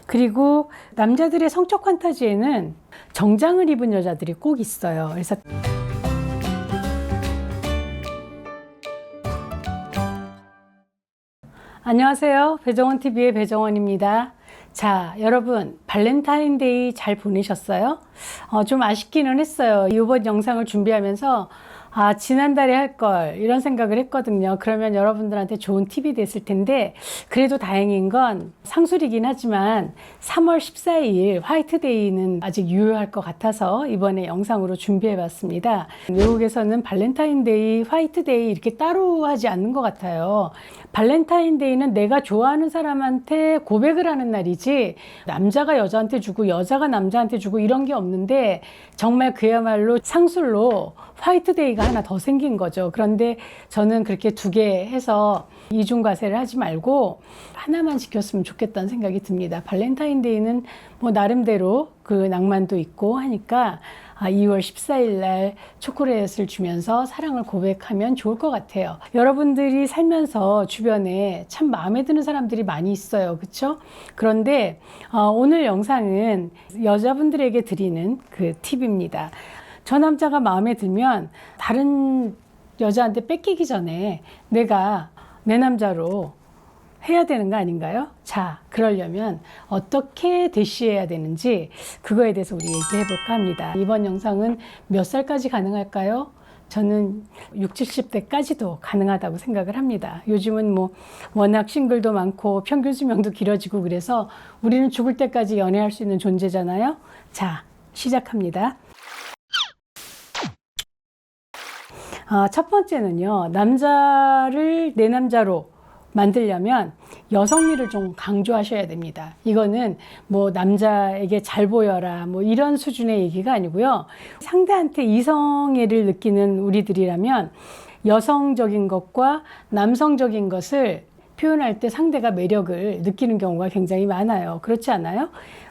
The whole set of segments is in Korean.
그리고 남자들의 성적 판타지에는 정장을 입은 여자들이 꼭 있어요. 그래서 안녕하세요. 배정원TV의 배정원입니다. 자, 여러분 발렌타인데이 잘 보내셨어요? 좀 아쉽기는 했어요. 이번 영상을 준비하면서 지난달에 할 걸 이런 생각을 했거든요. 그러면 여러분들한테 좋은 팁이 됐을 텐데, 그래도 다행인 건 상술이긴 하지만 3월 14일 화이트데이는 아직 유효할 것 같아서 이번에 영상으로 준비해 봤습니다. 외국에서는 발렌타인데이, 화이트데이 이렇게 따로 하지 않는 것 같아요. 발렌타인데이는 내가 좋아하는 사람한테 고백을 하는 날이지, 남자가 여자한테 주고 여자가 남자한테 주고 이런 게 없는데, 정말 그야말로 상술로 화이트데이가 하나 더 생긴 거죠. 그런데 저는 그렇게 두 개 해서 이중과세를 하지 말고 하나만 지켰으면 좋겠다는 생각이 듭니다. 발렌타인데이는 뭐 나름대로 그 낭만도 있고 하니까 2월 14일 날 초콜릿을 주면서 사랑을 고백하면 좋을 것 같아요. 여러분들이 살면서 주변에 참 마음에 드는 사람들이 많이 있어요. 그렇죠? 그런데 오늘 영상은 여자분들에게 드리는 그 팁입니다. 저 남자가 마음에 들면 다른 여자한테 뺏기기 전에 내가 내 남자로 해야 되는 거 아닌가요? 자, 그러려면 어떻게 대시해야 되는지 그거에 대해서 우리 얘기해 볼까 합니다. 이번 영상은 몇 살까지 가능할까요? 저는 60, 70대까지도 가능하다고 생각을 합니다. 요즘은 뭐 워낙 싱글도 많고 평균 수명도 길어지고 그래서 우리는 죽을 때까지 연애할 수 있는 존재잖아요. 자, 시작합니다. 첫 번째는요, 남자를 내 남자로 만들려면 여성미를 좀 강조하셔야 됩니다. 이거는 뭐 남자에게 잘 보여라 뭐 이런 수준의 얘기가 아니고요. 상대한테 이성애를 느끼는 우리들이라면 여성적인 것과 남성적인 것을 표현할 때 상대가 매력을 느끼는 경우가 굉장히 많아요. 그렇지 않아요?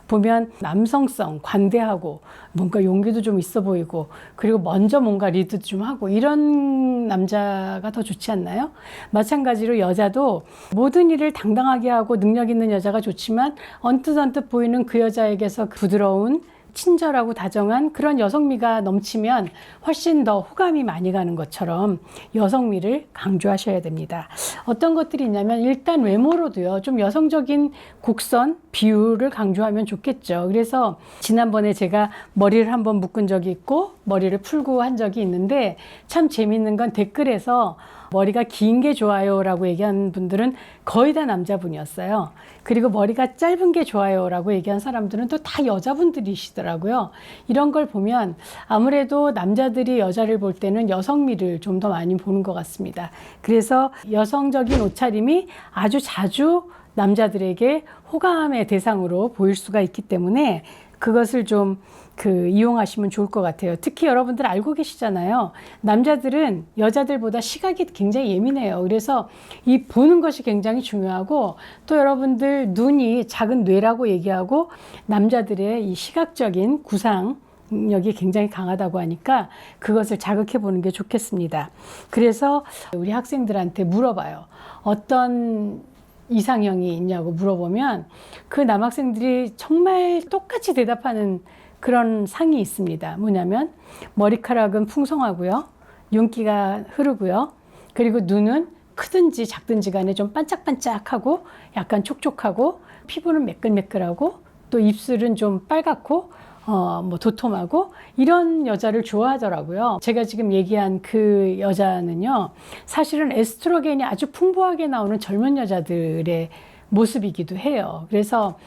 보면 남성성, 관대하고 뭔가 용기도 좀 있어 보이고, 그리고 먼저 뭔가 리드 좀 하고 이런 남자가 더 좋지 않나요? 마찬가지로 여자도 모든 일을 당당하게 하고 능력 있는 여자가 좋지만 언뜻 보이는 그 여자에게서 부드러운 친절하고 다정한 그런 여성미가 넘치면 훨씬 더 호감이 많이 가는 것처럼 여성미를 강조하셔야 됩니다. 어떤 것들이 있냐면 일단 외모로도요, 좀 여성적인 곡선, 비율을 강조하면 좋겠죠. 그래서 지난번에 제가 머리를 한번 묶은 적이 있고 머리를 풀고 한 적이 있는데, 참 재밌는 건 댓글에서 머리가 긴 게 좋아요 라고 얘기한 분들은 거의 다 남자분이었어요. 그리고 머리가 짧은 게 좋아요 라고 얘기한 사람들은 또 다 여자분들이시더라고요. 이런 걸 보면 아무래도 남자들이 여자를 볼 때는 여성미를 좀 더 많이 보는 것 같습니다. 그래서 여성적인 옷차림이 아주 자주 남자들에게 호감의 대상으로 보일 수가 있기 때문에 그것을 좀 이용하시면 좋을 것 같아요. 특히 여러분들 알고 계시잖아요. 남자들은 여자들보다 시각이 굉장히 예민해요. 그래서 이 보는 것이 굉장히 중요하고, 또 여러분들 눈이 작은 뇌라고 얘기하고, 남자들의 이 시각적인 구상력이 굉장히 강하다고 하니까 그것을 자극해 보는 게 좋겠습니다. 그래서 우리 학생들한테 물어봐요. 어떤 이상형이 있냐고 물어보면 그 남학생들이 정말 똑같이 대답하는 그런 상이 있습니다. 뭐냐면 머리카락은 풍성하고요, 윤기가 흐르고요, 그리고 눈은 크든지 작든지 간에 좀 반짝반짝하고 약간 촉촉하고, 피부는 매끌매끌하고, 또 입술은 좀 빨갛고 뭐 도톰하고, 이런 여자를 좋아하더라고요. 제가 지금 얘기한 그 여자는요, 사실은 에스트로겐이 아주 풍부하게 나오는 젊은 여자들의 모습이기도 해요. 그래서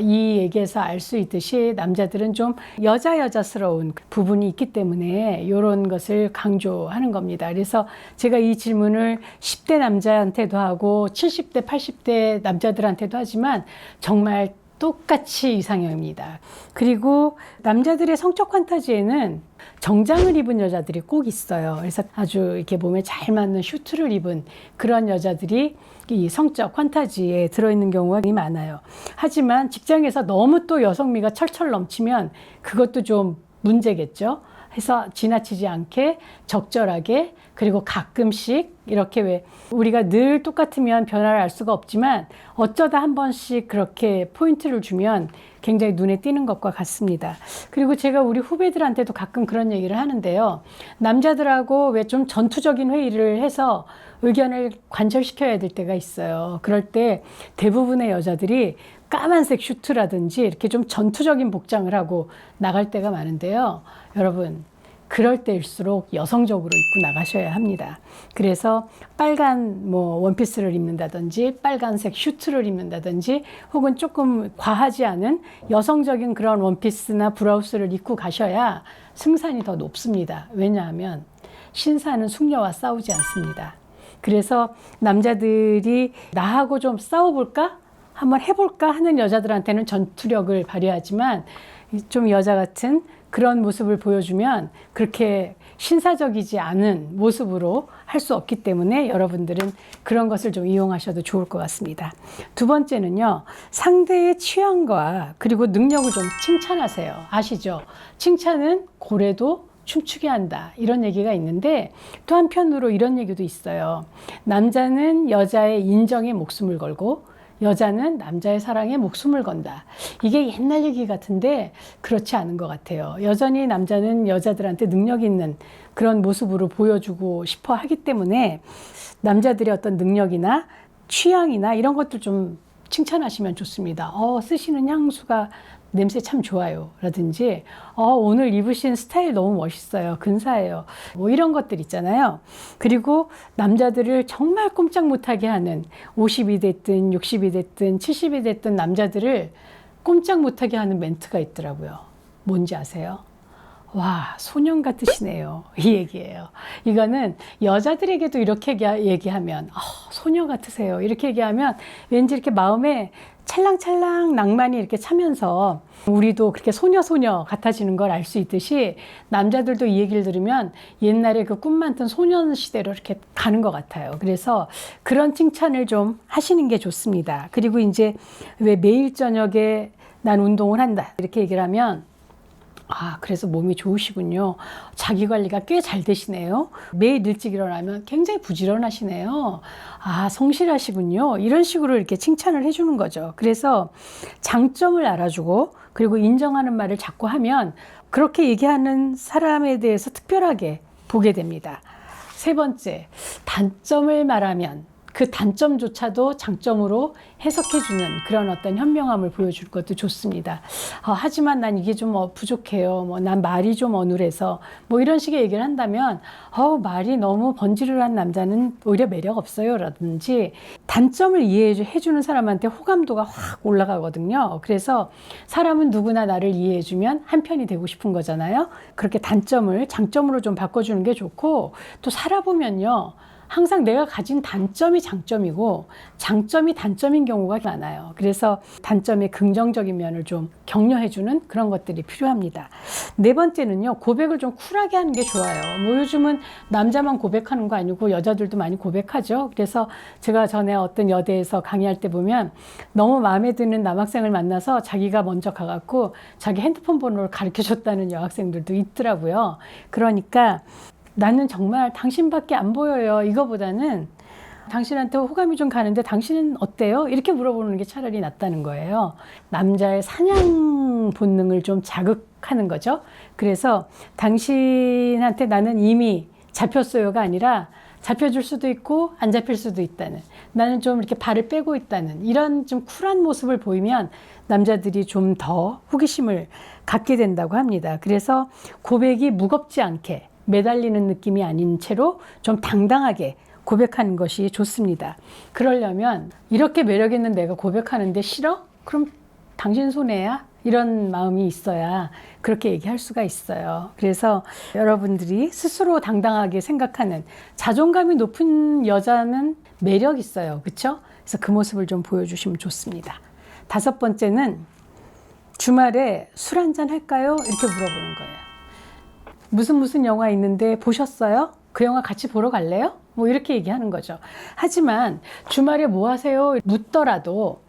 이 얘기에서 알 수 있듯이 남자들은 좀 여자스러운 부분이 있기 때문에 이런 것을 강조하는 겁니다. 그래서 제가 이 질문을 10대 남자한테도 하고 70대, 80대 남자들한테도 하지만 정말 똑같이 이상형입니다. 그리고 남자들의 성적 판타지에는 정장을 입은 여자들이 꼭 있어요. 그래서 아주 이렇게 몸에 잘 맞는 슈트를 입은 그런 여자들이 이 성적 판타지에 들어있는 경우가 많아요. 하지만 직장에서 너무 또 여성미가 철철 넘치면 그것도 좀 문제겠죠. 해서 지나치지 않게 적절하게, 그리고 가끔씩 이렇게, 왜 우리가 늘 똑같으면 변화를 알 수가 없지만 어쩌다 한 번씩 그렇게 포인트를 주면 굉장히 눈에 띄는 것과 같습니다. 그리고 제가 우리 후배들한테도 가끔 그런 얘기를 하는데요. 남자들하고 왜 좀 전투적인 회의를 해서 의견을 관철시켜야 될 때가 있어요. 그럴 때 대부분의 여자들이 까만색 슈트라든지 이렇게 좀 전투적인 복장을 하고 나갈 때가 많은데요. 여러분, 그럴 때일수록 여성적으로 입고 나가셔야 합니다. 그래서 빨간 원피스를 입는다든지 빨간색 슈트를 입는다든지 혹은 조금 과하지 않은 여성적인 그런 원피스나 브라우스를 입고 가셔야 승산이 더 높습니다. 왜냐하면 신사는 숙녀와 싸우지 않습니다. 그래서 남자들이 나하고 좀 싸워볼까? 한번 해볼까 하는 여자들한테는 전투력을 발휘하지만 좀 여자 같은 그런 모습을 보여주면 그렇게 신사적이지 않은 모습으로 할 수 없기 때문에 여러분들은 그런 것을 좀 이용하셔도 좋을 것 같습니다. 두 번째는요, 상대의 취향과 그리고 능력을 좀 칭찬하세요. 아시죠? 칭찬은 고래도 춤추게 한다, 이런 얘기가 있는데 또 한편으로 이런 얘기도 있어요. 남자는 여자의 인정에 목숨을 걸고 여자는 남자의 사랑에 목숨을 건다. 이게 옛날 얘기 같은데 그렇지 않은 것 같아요. 여전히 남자는 여자들한테 능력 있는 그런 모습으로 보여주고 싶어 하기 때문에 남자들의 어떤 능력이나 취향이나 이런 것들 좀 칭찬하시면 좋습니다. 쓰시는 향수가 냄새 참 좋아요. 라든지, 오늘 입으신 스타일 너무 멋있어요. 근사해요. 뭐 이런 것들 있잖아요. 그리고 남자들을 정말 꼼짝 못하게 하는 50이 됐든 60이 됐든 70이 됐든 남자들을 꼼짝 못하게 하는 멘트가 있더라고요. 뭔지 아세요? 와, 소년 같으시네요. 이 얘기예요. 이거는 여자들에게도 이렇게 얘기하면 소녀 같으세요. 이렇게 얘기하면 왠지 이렇게 마음에 찰랑찰랑 낭만이 이렇게 차면서 우리도 그렇게 소녀 같아지는 걸 알 수 있듯이 남자들도 이 얘기를 들으면 옛날에 그 꿈 많던 소년 시대로 이렇게 가는 것 같아요. 그래서 그런 칭찬을 좀 하시는 게 좋습니다. 그리고 이제 왜 매일 저녁에 난 운동을 한다 이렇게 얘기를 하면 그래서 몸이 좋으시군요. 자기 관리가 꽤 잘 되시네요. 매일 일찍 일어나면 굉장히 부지런하시네요. 성실하시군요. 이런 식으로 이렇게 칭찬을 해주는 거죠. 그래서 장점을 알아주고 그리고 인정하는 말을 자꾸 하면 그렇게 얘기하는 사람에 대해서 특별하게 보게 됩니다. 세 번째, 단점을 말하면 그 단점조차도 장점으로 해석해주는 그런 어떤 현명함을 보여줄 것도 좋습니다. 하지만 난 이게 좀 부족해요. 난 말이 좀 어눌해서 이런 식의 얘기를 한다면 말이 너무 번지르르한 남자는 오히려 매력 없어요. 라든지 단점을 이해해주는 사람한테 호감도가 확 올라가거든요. 그래서 사람은 누구나 나를 이해해주면 한편이 되고 싶은 거잖아요. 그렇게 단점을 장점으로 좀 바꿔주는 게 좋고 또 살아보면요. 항상 내가 가진 단점이 장점이고 장점이 단점인 경우가 많아요. 그래서 단점의 긍정적인 면을 좀 격려해주는 그런 것들이 필요합니다. 네 번째는요, 고백을 좀 쿨하게 하는 게 좋아요. 요즘은 남자만 고백하는 거 아니고 여자들도 많이 고백하죠. 그래서 제가 전에 어떤 여대에서 강의할 때 보면 너무 마음에 드는 남학생을 만나서 자기가 먼저 가갖고 자기 핸드폰 번호를 가르쳐줬다는 여학생들도 있더라고요. 그러니까 나는 정말 당신밖에 안 보여요. 이거보다는 당신한테 호감이 좀 가는데 당신은 어때요? 이렇게 물어보는 게 차라리 낫다는 거예요. 남자의 사냥 본능을 좀 자극하는 거죠. 그래서 당신한테 나는 이미 잡혔어요가 아니라 잡혀줄 수도 있고 안 잡힐 수도 있다는, 나는 좀 이렇게 발을 빼고 있다는 이런 좀 쿨한 모습을 보이면 남자들이 좀 더 호기심을 갖게 된다고 합니다. 그래서 고백이 무겁지 않게 매달리는 느낌이 아닌 채로 좀 당당하게 고백하는 것이 좋습니다. 그러려면 이렇게 매력 있는 내가 고백하는데 싫어? 그럼 당신 손해야? 이런 마음이 있어야 그렇게 얘기할 수가 있어요. 그래서 여러분들이 스스로 당당하게 생각하는 자존감이 높은 여자는 매력 있어요. 그렇죠? 그래서 그 모습을 좀 보여주시면 좋습니다. 다섯 번째는 주말에 술 한잔 할까요? 이렇게 물어보는 거예요. 무슨 영화 있는데 보셨어요? 그 영화 같이 보러 갈래요? 이렇게 얘기하는 거죠. 하지만 주말에 뭐 하세요? 묻더라도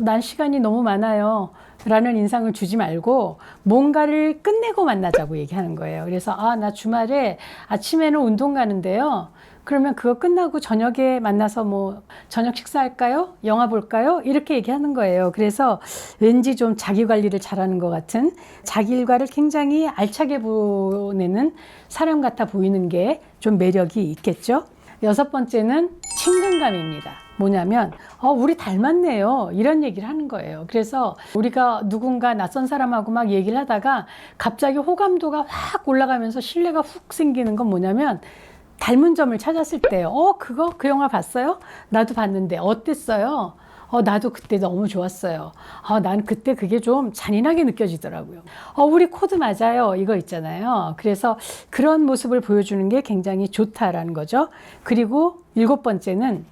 난 시간이 너무 많아요. 라는 인상을 주지 말고 뭔가를 끝내고 만나자고 얘기하는 거예요. 그래서 나 주말에 아침에는 운동 가는데요. 그러면 그거 끝나고 저녁에 만나서 뭐 저녁 식사할까요? 영화 볼까요? 이렇게 얘기하는 거예요. 그래서 왠지 좀 자기 관리를 잘하는 것 같은, 자기 일과를 굉장히 알차게 보내는 사람 같아 보이는 게 좀 매력이 있겠죠. 6번째는 친근감입니다. 뭐냐면 우리 닮았네요, 이런 얘기를 하는 거예요. 그래서 우리가 누군가 낯선 사람하고 막 얘기를 하다가 갑자기 호감도가 확 올라가면서 신뢰가 훅 생기는 건 뭐냐면, 닮은 점을 찾았을 때요. 그 영화 봤어요? 나도 봤는데 어땠어요? 나도 그때 너무 좋았어요. 난 그때 그게 좀 잔인하게 느껴지더라고요. 우리 코드 맞아요, 이거 있잖아요. 그래서 그런 모습을 보여주는 게 굉장히 좋다라는 거죠. 그리고 7번째는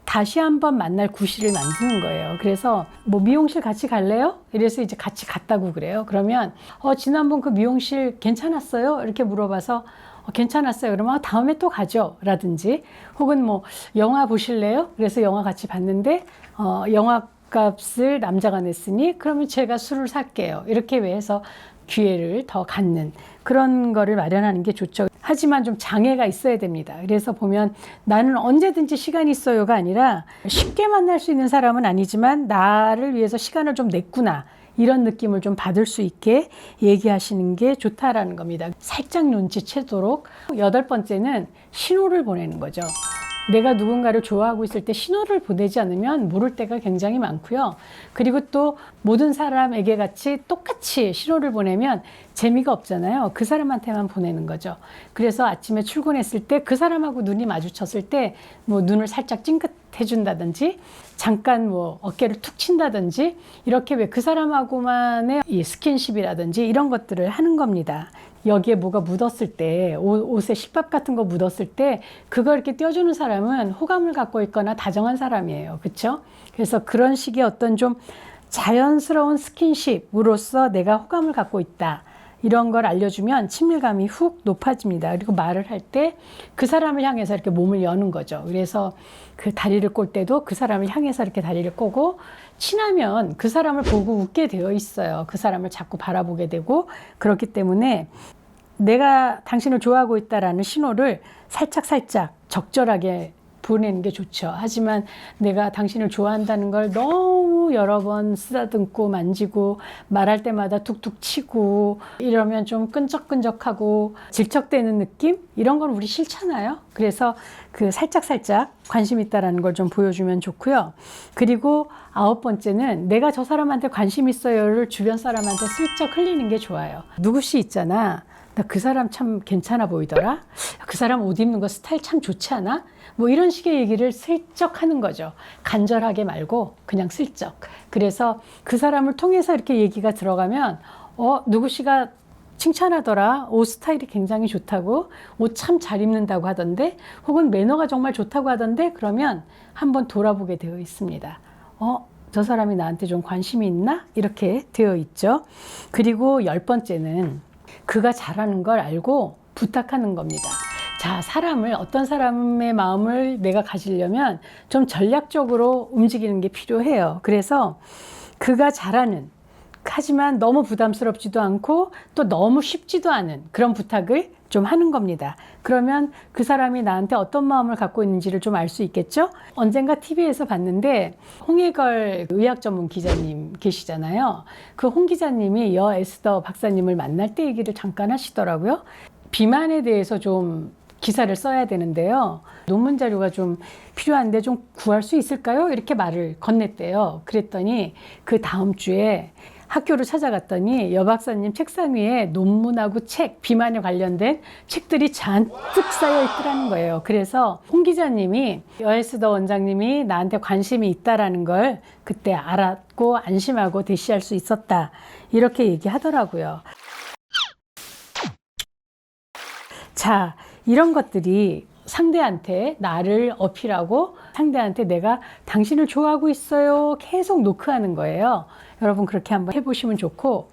다시 한번 만날 구실을 만드는 거예요. 그래서 뭐 미용실 같이 갈래요? 이래서 이제 같이 갔다고 그래요. 그러면 지난번 그 미용실 괜찮았어요? 이렇게 물어봐서 괜찮았어요. 그러면 다음에 또 가죠, 라든지, 혹은 뭐 영화 보실래요? 그래서 영화 같이 봤는데 영화 값을 남자가 냈으니 그러면 제가 술을 살게요. 이렇게 해서 기회를 더 갖는 그런 거를 마련하는 게 좋죠. 하지만 좀 장애가 있어야 됩니다. 그래서 보면 나는 언제든지 시간이 있어요가 아니라 쉽게 만날 수 있는 사람은 아니지만 나를 위해서 시간을 좀 냈구나, 이런 느낌을 좀 받을 수 있게 얘기하시는 게 좋다라는 겁니다. 살짝 눈치채도록. 8번째는 신호를 보내는 거죠. 내가 누군가를 좋아하고 있을 때 신호를 보내지 않으면 모를 때가 굉장히 많고요. 그리고 또 모든 사람에게 같이 똑같이 신호를 보내면 재미가 없잖아요. 그 사람한테만 보내는 거죠. 그래서 아침에 출근했을 때 그 사람하고 눈이 마주쳤을 때 뭐 눈을 살짝 찡긋해 준다든지, 잠깐 뭐 어깨를 툭 친다든지, 이렇게 왜 그 사람하고만의 이 스킨십이라든지 이런 것들을 하는 겁니다. 여기에 뭐가 묻었을 때, 옷에 십밥 같은 거 묻었을 때 그걸 이렇게 떼어주는 사람은 호감을 갖고 있거나 다정한 사람이에요. 그렇죠? 그래서 그런 식의 어떤 좀 자연스러운 스킨십으로서 내가 호감을 갖고 있다, 이런 걸 알려주면 친밀감이 훅 높아집니다. 그리고 말을 할 때 그 사람을 향해서 이렇게 몸을 여는 거죠. 그래서 그 다리를 꼴 때도 그 사람을 향해서 이렇게 다리를 꼬고, 친하면 그 사람을 보고 웃게 되어 있어요. 그 사람을 자꾸 바라보게 되고. 그렇기 때문에 내가 당신을 좋아하고 있다라는 신호를 살짝 적절하게 보내는 게 좋죠. 하지만 내가 당신을 좋아한다는 걸 너무 여러 번 쓰다듬고 만지고 말할 때마다 툭툭 치고 이러면 좀 끈적끈적하고 질척대는 느낌? 이런 건 우리 싫잖아요. 그래서 그 살짝 관심 있다라는 걸 좀 보여주면 좋고요. 그리고 9번째는 내가 저 사람한테 관심 있어요를 주변 사람한테 슬쩍 흘리는 게 좋아요. 누구씨 있잖아, 나 그 사람 참 괜찮아 보이더라, 그 사람 옷 입는 거 스타일 참 좋지 않아? 뭐 이런 식의 얘기를 슬쩍 하는 거죠. 간절하게 말고 그냥 슬쩍. 그래서 그 사람을 통해서 이렇게 얘기가 들어가면 누구씨가 칭찬하더라, 옷 스타일이 굉장히 좋다고, 옷 참 잘 입는다고 하던데, 혹은 매너가 정말 좋다고 하던데, 그러면 한번 돌아보게 되어 있습니다. 저 사람이 나한테 좀 관심이 있나? 이렇게 되어 있죠. 그리고 10번째는 그가 잘하는 걸 알고 부탁하는 겁니다. 자, 어떤 사람의 마음을 내가 가지려면 좀 전략적으로 움직이는 게 필요해요. 그래서 그가 잘하는, 하지만 너무 부담스럽지도 않고 또 너무 쉽지도 않은 그런 부탁을 좀 하는 겁니다. 그러면 그 사람이 나한테 어떤 마음을 갖고 있는지를 좀 알 수 있겠죠? 언젠가 TV에서 봤는데 홍해걸 의학 전문 기자님 계시잖아요. 그 홍 기자님이 에스더 박사님을 만날 때 얘기를 잠깐 하시더라고요. 비만에 대해서 좀 기사를 써야 되는데요. 논문 자료가 좀 필요한데 좀 구할 수 있을까요? 이렇게 말을 건넸대요. 그랬더니 그 다음 주에 학교를 찾아갔더니 여 박사님 책상 위에 논문하고 비만에 관련된 책들이 잔뜩 쌓여 있더라는 거예요. 그래서 홍 기자님이 여에스더 원장님이 나한테 관심이 있다라는 걸 그때 알았고 안심하고 대시할 수 있었다, 이렇게 얘기하더라고요. 자, 이런 것들이 상대한테 나를 어필하고 상대한테 내가 당신을 좋아하고 있어요 계속 노크하는 거예요. 여러분 그렇게 한번 해보시면 좋고,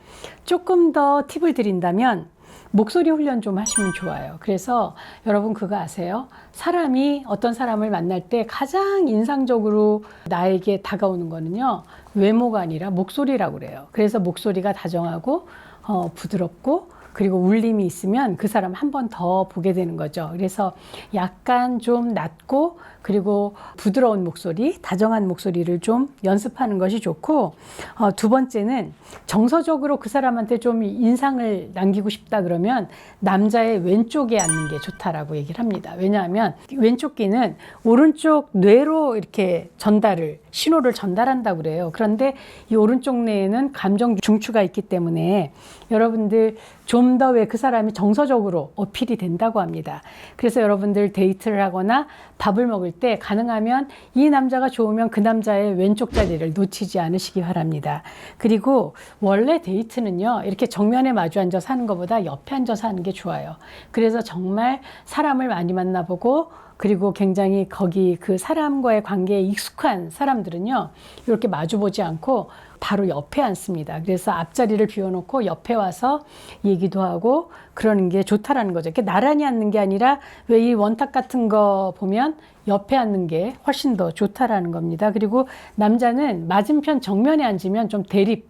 조금 더 팁을 드린다면 목소리 훈련 좀 하시면 좋아요. 그래서 여러분 그거 아세요? 사람이 어떤 사람을 만날 때 가장 인상적으로 나에게 다가오는 거는요, 외모가 아니라 목소리라고 그래요. 그래서 목소리가 다정하고 부드럽고 그리고 울림이 있으면 그 사람 한 번 더 보게 되는 거죠. 그래서 약간 좀 낮고 그리고 부드러운 목소리, 다정한 목소리를 좀 연습하는 것이 좋고, 두 번째는 정서적으로 그 사람한테 좀 인상을 남기고 싶다 그러면 남자의 왼쪽에 앉는 게 좋다라고 얘기를 합니다. 왜냐하면 왼쪽 귀는 오른쪽 뇌로 이렇게 신호를 전달한다고 그래요. 그런데 이 오른쪽 뇌에는 감정 중추가 있기 때문에 여러분들 좀 더 왜 그 사람이 정서적으로 어필이 된다고 합니다. 그래서 여러분들 데이트를 하거나 밥을 먹을 때 가능하면 이 남자가 좋으면 그 남자의 왼쪽 자리를 놓치지 않으시기 바랍니다. 그리고 원래 데이트는요, 이렇게 정면에 마주 앉아서 하는 것보다 옆에 앉아서 하는 게 좋아요. 그래서 정말 사람을 많이 만나보고 그리고 굉장히 거기 그 사람과의 관계에 익숙한 사람들은요, 이렇게 마주보지 않고 바로 옆에 앉습니다. 그래서 앞자리를 비워놓고 옆에 와서 얘기도 하고 그러는 게 좋다라는 거죠. 이렇게 나란히 앉는 게 아니라 왜 이 원탁 같은 거 보면 옆에 앉는 게 훨씬 더 좋다라는 겁니다. 그리고 남자는 맞은편 정면에 앉으면 좀 대립,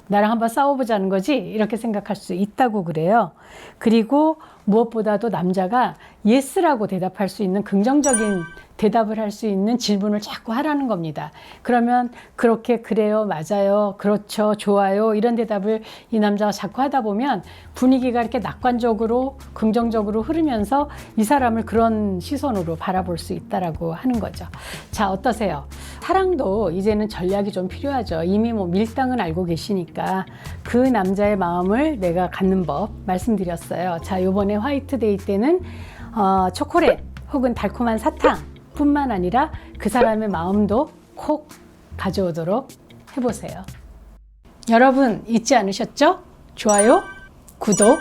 나랑 한번 싸워보자는 거지, 이렇게 생각할 수 있다고 그래요. 그리고 무엇보다도 남자가 예스라고 대답할 수 있는 긍정적인 대답을 할 수 있는 질문을 자꾸 하라는 겁니다. 그러면 그렇게 그래요, 맞아요, 그렇죠, 좋아요 이런 대답을 이 남자가 자꾸 하다 보면 분위기가 이렇게 낙관적으로 긍정적으로 흐르면서 이 사람을 그런 시선으로 바라볼 수 있다라고 하는 거죠. 자, 어떠세요? 사랑도 이제는 전략이 좀 필요하죠. 이미 뭐 밀당은 알고 계시니까 그 남자의 마음을 내가 갖는 법 말씀드렸어요. 자, 요번에 화이트데이 때는 초콜릿 혹은 달콤한 사탕 뿐만 아니라 그 사람의 마음도 콕 가져오도록 해보세요. 여러분 잊지 않으셨죠? 좋아요, 구독,